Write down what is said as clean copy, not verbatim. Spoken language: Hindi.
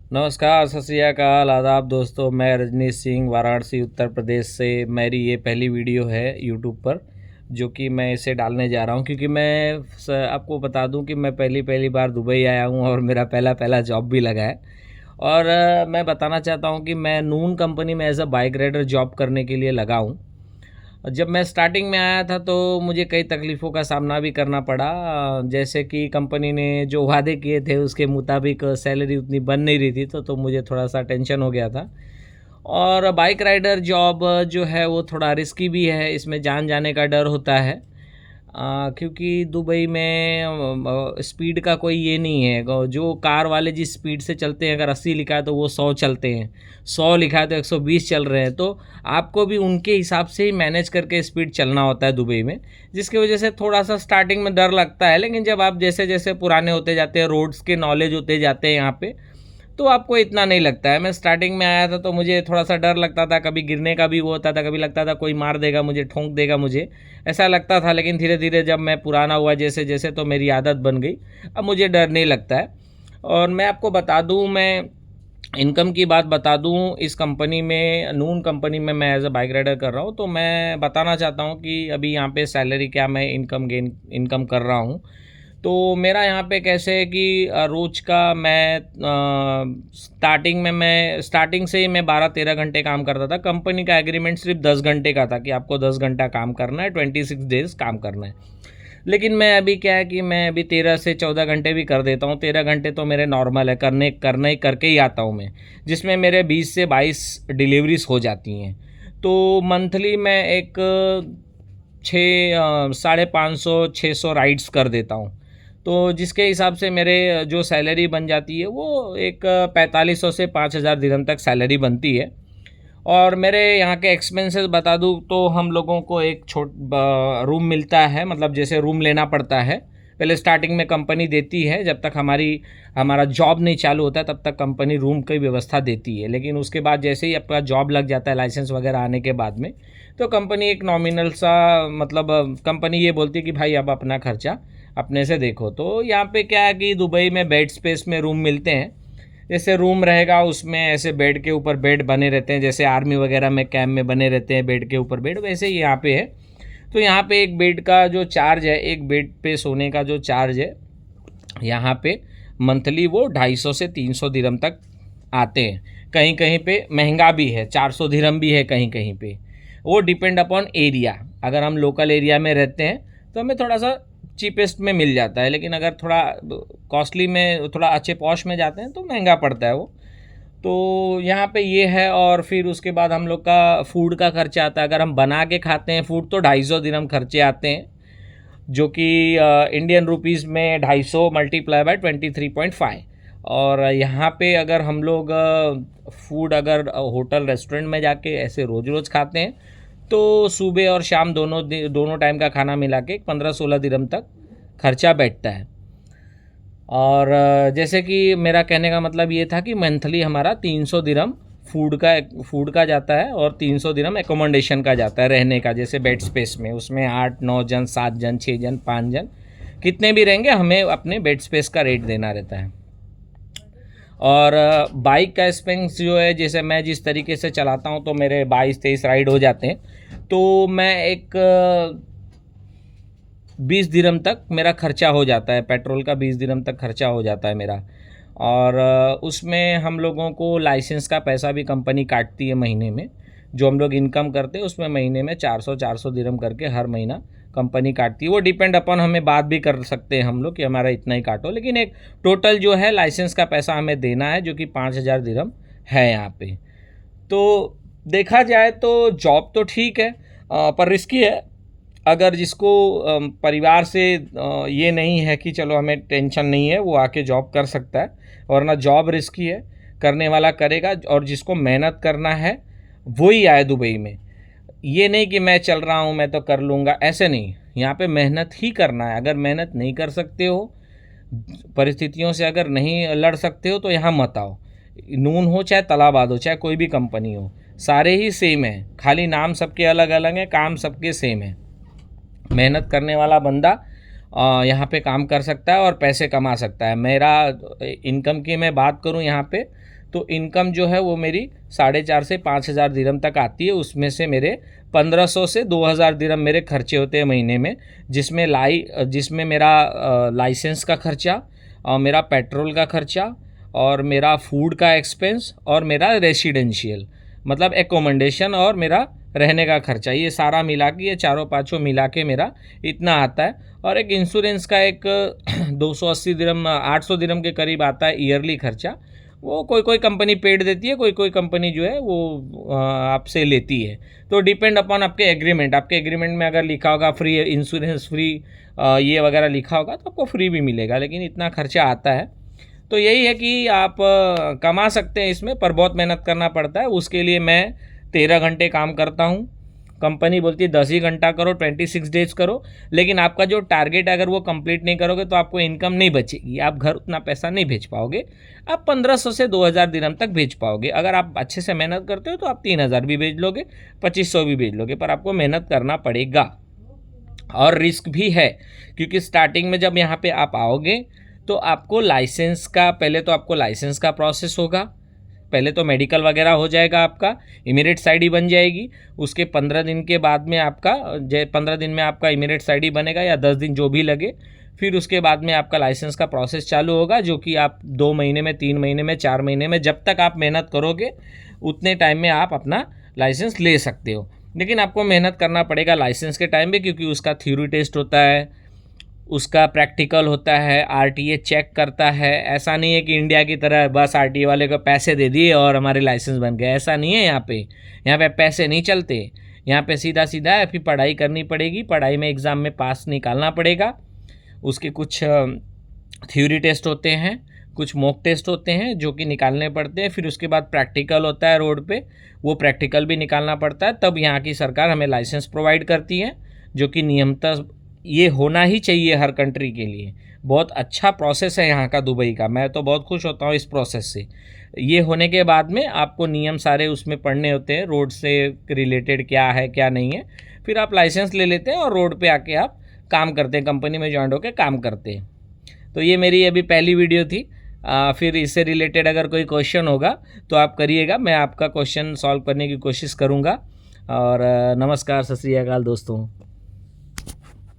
नमस्कार, सत श्री अकाल, आदाब दोस्तों। मैं रजनीश सिंह, वाराणसी उत्तर प्रदेश से। मेरी ये पहली वीडियो है यूट्यूब पर जो कि मैं इसे डालने जा रहा हूँ, क्योंकि मैं आपको बता दूँ कि मैं पहली पहली बार दुबई आया हूँ और मेरा पहला पहला जॉब भी लगा है। और मैं बताना चाहता हूँ कि मैं नून कंपनी में as a bike rider job करने के लिए लगा हूँ। जब मैं स्टार्टिंग में आया था तो मुझे कई तकलीफ़ों का सामना भी करना पड़ा, जैसे कि कंपनी ने जो वादे किए थे उसके मुताबिक सैलरी उतनी बन नहीं रही थी, तो मुझे थोड़ा सा टेंशन हो गया था। और बाइक राइडर जॉब जो है वो थोड़ा रिस्की भी है, इसमें जान जाने का डर होता है। क्योंकि दुबई में स्पीड का कोई ये नहीं है। जो कार वाले जिस स्पीड से चलते हैं, अगर 80 लिखा है तो वो 100 चलते हैं, 100 लिखा है तो 120 चल रहे हैं। तो आपको भी उनके हिसाब से ही मैनेज करके स्पीड चलना होता है दुबई में, जिसकी वजह से थोड़ा सा स्टार्टिंग में डर लगता है। लेकिन जब आप जैसे जैसे पुराने होते जाते हैं, रोड्स के नॉलेज होते जाते हैं यहाँ पे, तो आपको इतना नहीं लगता है। मैं स्टार्टिंग में आया था तो मुझे थोड़ा सा डर लगता था, कभी गिरने का भी वो होता था, कभी लगता था कोई मार देगा मुझे, ठोंक देगा मुझे, ऐसा लगता था। लेकिन धीरे धीरे जब मैं पुराना हुआ जैसे जैसे, तो मेरी आदत बन गई, अब मुझे डर नहीं लगता है। और मैं आपको बता दूं, मैं इनकम की बात बता दूं, इस कंपनी में, नून कंपनी में मैं एज अ बाइक राइडर कर रहा हूं। तो मैं बताना चाहता हूं कि अभी यहाँ पे सैलरी क्या, मैं इनकम कर रहा हूं। तो मेरा यहाँ पे कैसे है कि रोज़ का मैं स्टार्टिंग से ही मैं 12-13 घंटे काम करता था। कंपनी का एग्रीमेंट सिर्फ 10 घंटे का था कि आपको 10 घंटा काम करना है, 26 डेज काम करना है। लेकिन मैं अभी क्या है कि मैं अभी 13 से 14 घंटे भी कर देता हूँ। 13 घंटे तो मेरे नॉर्मल है, करने ही करके ही आता हूँ मैं, जिसमें मेरे 20 से 22 डिलीवरीज हो जाती हैं। तो मंथली मैं एक 550 राइड्स कर देता हूँ। तो जिसके हिसाब से मेरे जो सैलरी बन जाती है वो एक 4500 से 5000 दिरहम तक सैलरी बनती है। और मेरे यहाँ के एक्सपेंसेस बता दूँ तो हम लोगों को एक रूम मिलता है, मतलब जैसे रूम लेना पड़ता है। पहले स्टार्टिंग में कंपनी देती है, जब तक हमारा जॉब नहीं चालू होता तब तक कंपनी रूम की व्यवस्था देती है। लेकिन उसके बाद जैसे ही आपका जॉब लग जाता है, लाइसेंस वगैरह आने के बाद में, तो कंपनी एक नॉमिनल सा, मतलब कंपनी ये बोलती है कि भाई अब अपना खर्चा अपने से देखो। तो यहाँ पे क्या है कि दुबई में बेड स्पेस में रूम मिलते हैं। जैसे रूम रहेगा उसमें ऐसे बेड के ऊपर बेड बने रहते हैं, जैसे आर्मी वगैरह में कैंप में बने रहते हैं बेड के ऊपर बेड, वैसे ही यहाँ पे है। तो यहाँ पे एक बेड का जो चार्ज है, एक बेड पे सोने का जो चार्ज है यहाँ पे मंथली, वो 250 से 300 दिरहम तक आते हैं। कहीं कहीं पे महंगा भी है, 400 दिरहम भी है कहीं कहीं पे। वो डिपेंड अपॉन एरिया। अगर हम लोकल एरिया में रहते हैं तो हमें थोड़ा सा चीपेस्ट में मिल जाता है, लेकिन अगर थोड़ा कॉस्टली में, थोड़ा अच्छे पॉश में जाते हैं तो महंगा पड़ता है वो। तो यहाँ पे ये है। और फिर उसके बाद हम लोग का फूड का खर्चा आता है। अगर हम बना के खाते हैं फूड तो 250 दिरहम खर्चे आते हैं, जो कि इंडियन रुपीज़ में 250 मल्टीप्लाई बाय 23.5। और यहाँ पे अगर हम लोग फूड, अगर होटल रेस्टोरेंट में जाके ऐसे रोज़ रोज़ खाते हैं तो सुबह और शाम दोनों टाइम का खाना मिला के 15-16 दिरहम तक खर्चा बैठता है। और जैसे कि मेरा कहने का मतलब ये था कि मंथली हमारा 300 दिरहम फूड का जाता है, और 300 दिरहम एकोमोडेशन का जाता है, रहने का। जैसे बेड स्पेस में उसमें 8-9 जन, 7 जन, 6 जन, 5 जन, कितने भी रहेंगे, हमें अपने बेड स्पेस का रेट देना रहता है। और बाइक का एक्सपेंस जो है, जैसे मैं जिस तरीके से चलाता हूँ तो मेरे 22-23 राइड हो जाते हैं, तो मैं एक 20 दिरहम तक मेरा खर्चा हो जाता है, पेट्रोल का 20 दिरहम तक खर्चा हो जाता है मेरा। और उसमें हम लोगों को लाइसेंस का पैसा भी कंपनी काटती है महीने में। जो हम लोग इनकम करते हैं उसमें महीने में 400-400 दिरहम करके हर महीना कंपनी काटती है। वो डिपेंड अपन, हमें बात भी कर सकते हैं हम लोग कि हमारा इतना ही काटो, लेकिन एक टोटल जो है लाइसेंस का पैसा हमें देना है, जो कि 5000 दिरहम है यहाँ पे। तो देखा जाए तो जॉब तो ठीक है, पर रिस्की है। अगर जिसको परिवार से ये नहीं है कि चलो हमें टेंशन नहीं है, वो आके जॉब कर सकता है, वरना जॉब रिस्की है। करने वाला करेगा, और जिसको मेहनत करना है वही आए दुबई में। ये नहीं कि मैं चल रहा हूँ मैं तो कर लूँगा, ऐसे नहीं। यहाँ पे मेहनत ही करना है। अगर मेहनत नहीं कर सकते हो, परिस्थितियों से अगर नहीं लड़ सकते हो, तो यहाँ मत आओ। नून हो चाहे तलाबाद हो, चाहे कोई भी कंपनी हो, सारे ही सेम है, खाली नाम सबके अलग अलग हैं, काम सबके सेम है। मेहनत करने वाला बंदा यहाँ पे काम कर सकता है और पैसे कमा सकता है। मेरा इनकम की मैं बात करूँ यहाँ पे, तो इनकम जो है वो मेरी 4,500 से 5,000 दिरहम तक आती है। उसमें से मेरे 1,500 से 2,000 दिरहम मेरे खर्चे होते हैं महीने में, जिसमें मेरा लाइसेंस का खर्चा, मेरा पेट्रोल का खर्चा, और मेरा फूड का एक्सपेंस, और मेरा रेसिडेंशियल मतलब एकोमोडेशन, और मेरा रहने का खर्चा, ये सारा मिला के, ये चारों पाँचों मिला के मेरा इतना आता है। और एक इंश्योरेंस का एक 280 दिरहम 800 दिरहम के करीब आता है ईयरली खर्चा। वो कोई कोई कंपनी पेड देती है, कोई कोई कंपनी जो है वो आपसे लेती है। तो डिपेंड अपॉन आपके एग्रीमेंट में अगर लिखा होगा फ्री इंश्योरेंस, फ्री ये वगैरह लिखा होगा तो आपको फ्री भी मिलेगा, लेकिन इतना खर्चा आता है। तो यही है कि आप कमा सकते हैं इसमें, पर बहुत मेहनत करना पड़ता है। उसके लिए मैं 13 घंटे काम करता हूँ। कंपनी बोलती है 10 ही घंटा करो, 26 डेज करो, लेकिन आपका जो टारगेट अगर वो कंप्लीट नहीं करोगे तो आपको इनकम नहीं बचेगी, आप घर उतना पैसा नहीं भेज पाओगे। आप 1,500 से 2,000 दिरहम तक भेज पाओगे। अगर आप अच्छे से मेहनत करते हो तो आप 3,000 भी भेज लोगे, 2,500 भी भेज लोगे, पर आपको मेहनत करना पड़ेगा। और रिस्क भी है, क्योंकि स्टार्टिंग में जब यहाँ पे आप आओगे तो आपको लाइसेंस का, पहले तो आपको लाइसेंस का प्रोसेस होगा। पहले तो मेडिकल वगैरह हो जाएगा, आपका इमीडिएट आईडी बन जाएगी। उसके 15 दिन के बाद में आपका 15 दिन में आपका इमीडिएट आईडी बनेगा, या 10 दिन जो भी लगे। फिर उसके बाद में आपका लाइसेंस का प्रोसेस चालू होगा, जो कि आप 2 महीने में, 3 महीने में, 4 महीने में, जब तक आप मेहनत करोगे उतने टाइम में आप अपना लाइसेंस ले सकते हो। लेकिन आपको मेहनत करना पड़ेगा लाइसेंस के टाइम पे, क्योंकि उसका थ्योरी टेस्ट होता है, उसका प्रैक्टिकल होता है, आरटीए चेक करता है। ऐसा नहीं है कि इंडिया की तरह बस आरटीए वाले को पैसे दे दिए और हमारे लाइसेंस बन गए, ऐसा नहीं है। यहाँ पे पैसे नहीं चलते। यहाँ पे सीधा सीधा आपकी पढ़ाई करनी पड़ेगी, पढ़ाई में एग्ज़ाम में पास निकालना पड़ेगा। उसके कुछ थ्योरी टेस्ट होते हैं, कुछ मॉक टेस्ट होते हैं जो कि निकालने पड़ते हैं। फिर उसके बाद प्रैक्टिकल होता है रोड पे, वो प्रैक्टिकल भी निकालना पड़ता है। तब यहाँ की सरकार हमें लाइसेंस प्रोवाइड करती है, जो कि नियमतः ये होना ही चाहिए हर कंट्री के लिए। बहुत अच्छा प्रोसेस है यहाँ का दुबई का, मैं तो बहुत खुश होता हूँ इस प्रोसेस से। ये होने के बाद में आपको नियम सारे उसमें पढ़ने होते हैं, रोड से रिलेटेड क्या है क्या नहीं है। फिर आप लाइसेंस ले लेते हैं और रोड पे आके आप काम करते हैं, कंपनी में ज्वाइन होकर काम करते हैं। तो ये मेरी अभी पहली वीडियो थी। फिर इससे रिलेटेड अगर कोई क्वेश्चन होगा तो आप करिएगा, मैं आपका क्वेश्चन सॉल्व करने की कोशिश करूँगा। और नमस्कार, सत श्री अकाल दोस्तों।